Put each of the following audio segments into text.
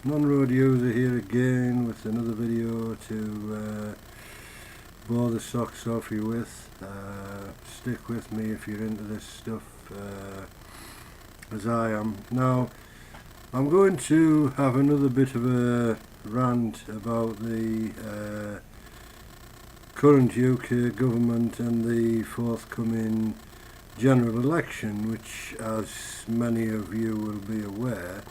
Non-road user here again with another video to bore the socks off you with. Stick with me if you're into this stuff as I am. Now I'm going to have another bit of a rant about the current UK government and the forthcoming general election, which, as many of you will be aware,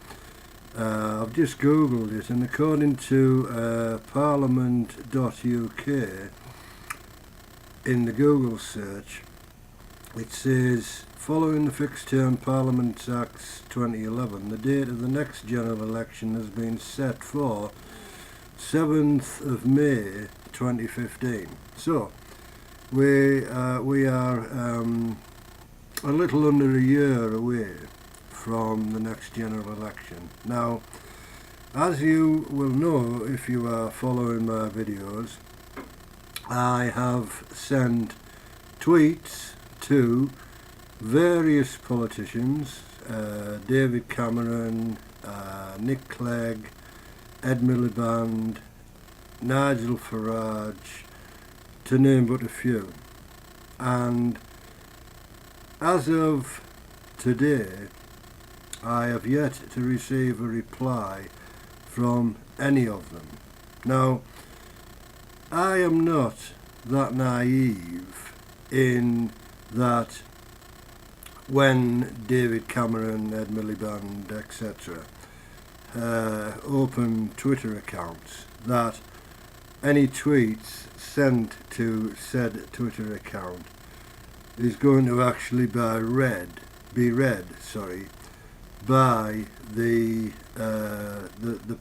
I've just googled it, and according to parliament.uk in the Google search, it says, following the Fixed Term Parliament Acts 2011, the date of the next general election has been set for 7th of May 2015. So we are a little under a year away from the next general election. Now, as you will know if you are following my videos, I have sent tweets to various politicians, David Cameron, Nick Clegg, Ed Miliband, Nigel Farage, to name but a few. And as of today, I have yet to receive a reply from any of them. Now, I am not that naive in that when David Cameron, Ed Miliband, etc. Open Twitter accounts, that any tweets sent to said Twitter account is going to actually be read by the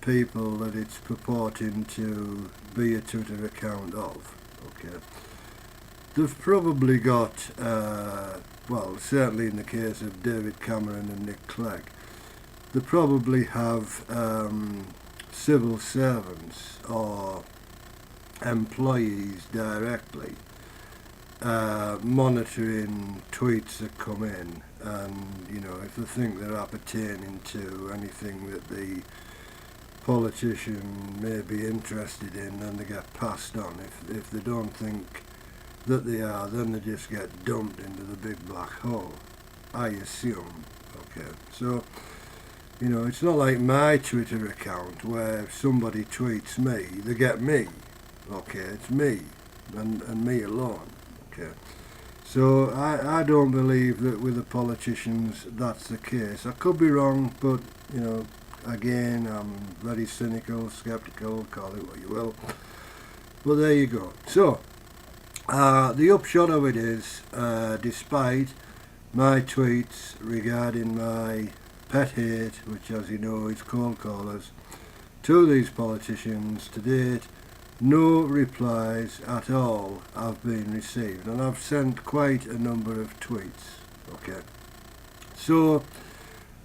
people that it's purporting to be a Twitter account of. Okay, they've probably got well, certainly in the case of David Cameron and Nick Clegg, they probably have civil servants or employees directly monitoring tweets that come in, and if they think they're appertaining to anything that the politician may be interested in, then they get passed on. If they don't think that they are, then they just get dumped into the big black hole, I assume. Okay, so it's not like my Twitter account where if somebody tweets me, they get me. Okay, it's me and me alone. Okay, so I don't believe that with the politicians that's the case. I could be wrong, but again, I'm very cynical, skeptical, call it what you will. But there you go. So the upshot of it is, despite my tweets regarding my pet hate, which as you know is cold callers, to these politicians, to date no replies at all have been received, and I've sent quite a number of tweets. Okay, so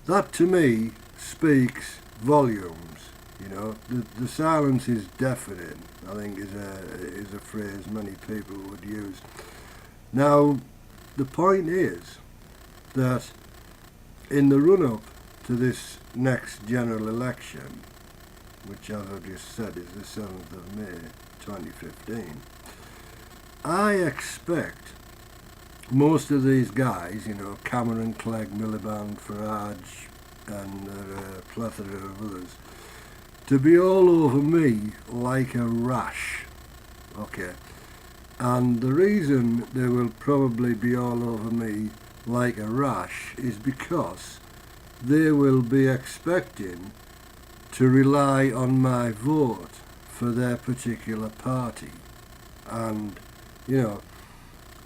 that to me speaks volumes. The silence is deafening, I think is a phrase many people would use. Now, the point is that in the run-up to this next general election, which as I've just said is the 7th of May 2015, I expect most of these guys, Cameron, Clegg, Miliband, Farage, and a plethora of others, to be all over me like a rash. Okay, and the reason they will probably be all over me like a rash is because they will be expecting to rely on my vote for their particular party. And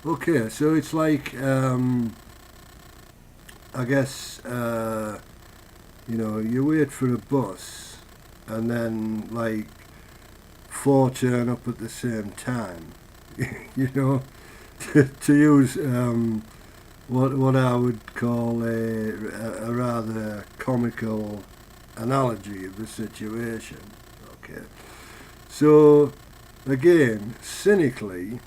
okay, so it's like I guess you wait for a bus and then like 4 turn up at the same time. To use what I would call a rather comical analogy of the situation. Okay, so again, cynically,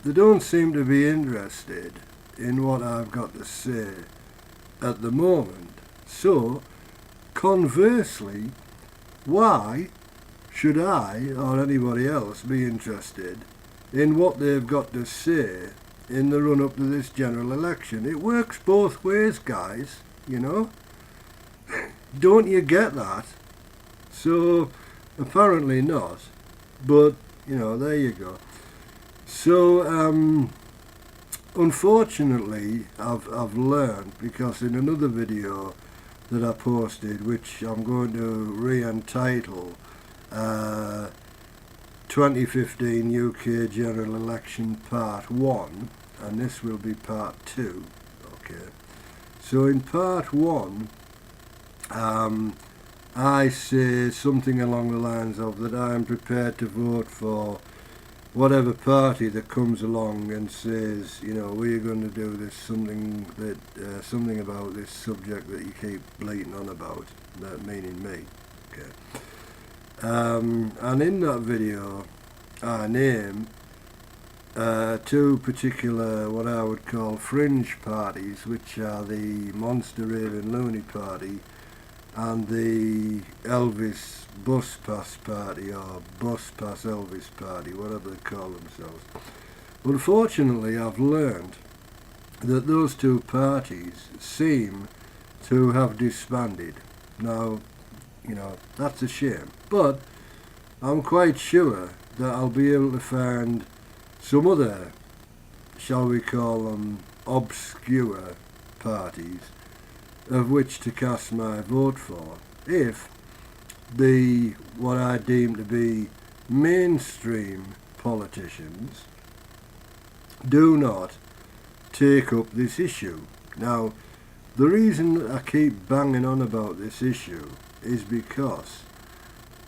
they don't seem to be interested in what I've got to say at the moment. So conversely, why should I or anybody else be interested in what they've got to say in the run-up to this general election? It works both ways, guys, you know. Don't you get that? So, apparently not. But, you know, there you go. So, unfortunately, I've learned, because in another video that I posted, which I'm going to re-entitle 2015 UK General Election Part 1, and this will be Part 2. Okay. So in Part 1, I say something along the lines of that I am prepared to vote for whatever party that comes along and says, you know, we're going to do this, something about this subject that you keep bleating on about, that meaning me. Okay. And in that video, I name two particular, what I would call fringe parties, which are the Monster Raven Loony Party and the Elvis Bus Pass Party, or Bus Pass Elvis Party, whatever they call themselves. Unfortunately, I've learned that those two parties seem to have disbanded. Now, you know, that's a shame, but I'm quite sure that I'll be able to find some other, shall we call them, obscure parties of which to cast my vote for, if the, what I deem to be mainstream politicians do not take up this issue. Now, the reason I keep banging on about this issue is because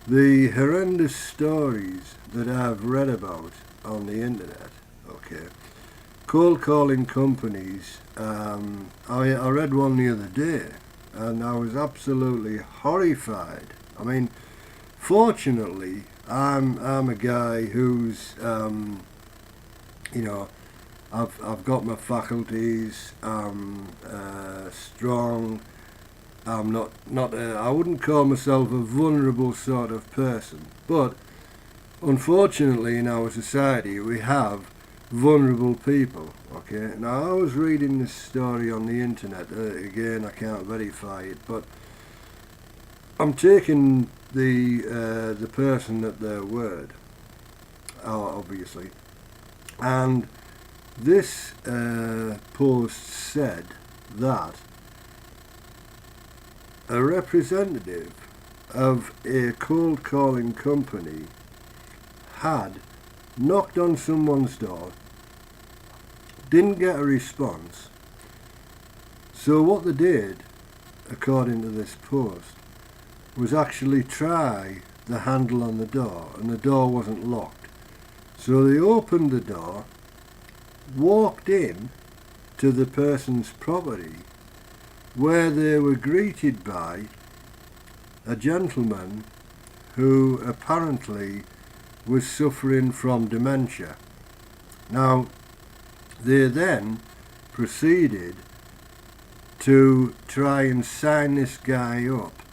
the horrendous stories that I've read about on the internet, okay, cold calling companies, I read one the other day and I was absolutely horrified. I mean, fortunately, I'm a guy who's, you know, I've got my faculties, I'm strong, I'm not I wouldn't call myself a vulnerable sort of person, but unfortunately in our society we have vulnerable people. Okay, now I was reading this story on the internet, again I can't verify it, but I'm taking the person at their word, obviously, and this post said that a representative of a cold calling company had knocked on someone's door, didn't get a response, so what they did, according to this post, was actually try the handle on the door, and the door wasn't locked. So they opened the door, walked in to the person's property, where they were greeted by a gentleman who apparently was suffering from dementia. Now, they then proceeded to try and sign this guy up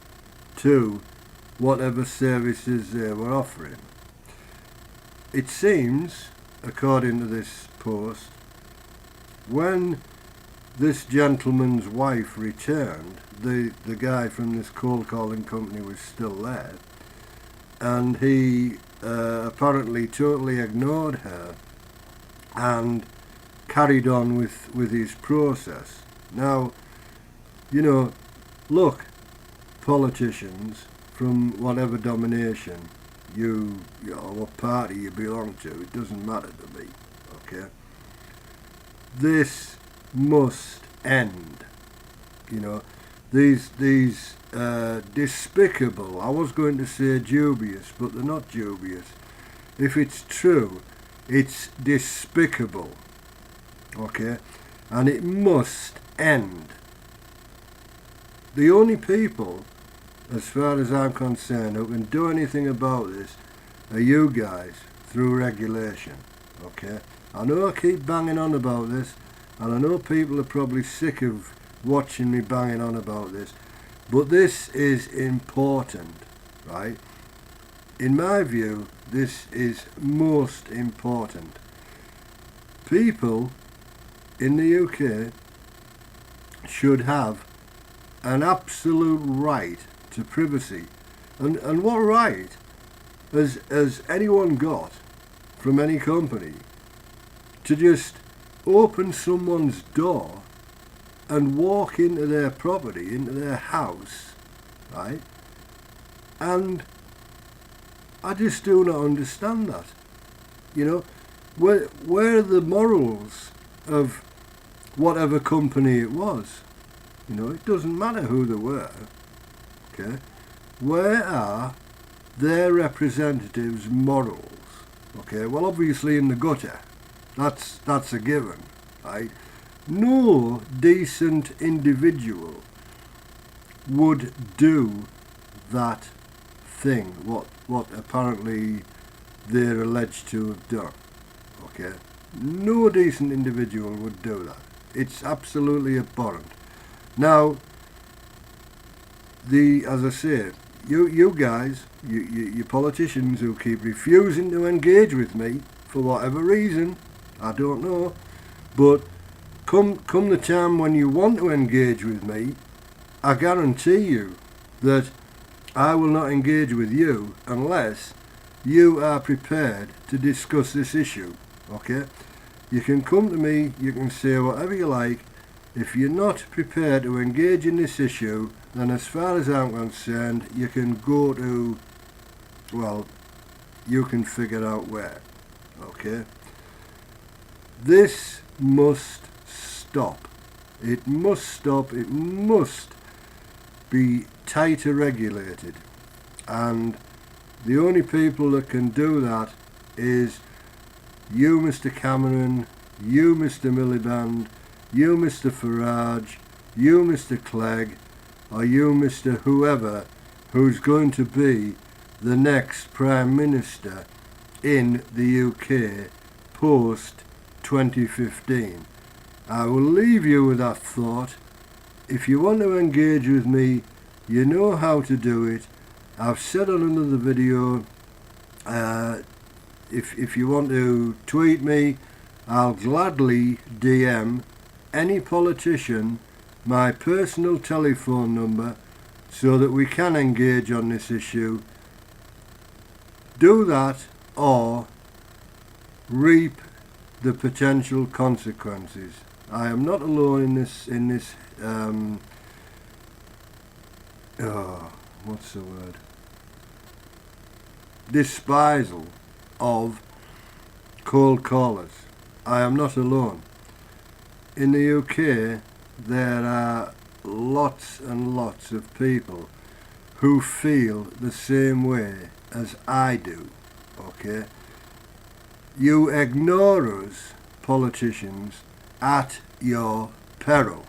to whatever services they were offering. It seems, according to this post, when this gentleman's wife returned, the guy from this cold calling company was still there, and he apparently totally ignored her and carried on with his process. Now, you know, look, politicians from whatever domination you know, what party you belong to, it doesn't matter to me, okay? This must end. You know, these despicable, I was going to say dubious, but they're not dubious. If it's true, it's despicable, okay? And it must end. The only people, as far as I'm concerned, who can do anything about this are you guys, through regulation, okay? I know I keep banging on about this, and I know people are probably sick of watching me banging on about this, But this is important, right? In my view, this is most important. People in the UK should have an absolute right to privacy. And what right has anyone got from any company to just open someone's door and walk into their property, into their house, right? And I just do not understand that. You know, where are the morals of whatever company it was? You know, it doesn't matter who they were, okay? Where are their representatives' morals? Okay, well, obviously in the gutter. That's a given, right? No decent individual would do that thing, what apparently they're alleged to have done, okay? No decent individual would do that. It's absolutely abhorrent. Now, as I say, you guys, you politicians who keep refusing to engage with me for whatever reason, I don't know, but come the time when you want to engage with me, I guarantee you that I will not engage with you unless you are prepared to discuss this issue, okay? You can come to me, you can say whatever you like. If you're not prepared to engage in this issue, then as far as I'm concerned, you can go to, well, you can figure out where, okay? This must stop. It must stop. It must be tighter regulated. And the only people that can do that is you, Mr. Cameron, you, Mr. Miliband, you, Mr. Farage, you, Mr. Clegg, or you, Mr. whoever, who's going to be the next Prime Minister in the UK post 2015. I will leave you with that thought. If you want to engage with me, you know how to do it. I've said on another video, if you want to tweet me, I'll gladly DM any politician my personal telephone number so that we can engage on this issue. Do that or reap the potential consequences. I am not alone in this what's the word? Despisal of cold callers. I am not alone. In the UK, there are lots and lots of people who feel the same way as I do, okay? You ignore us, politicians, at your peril.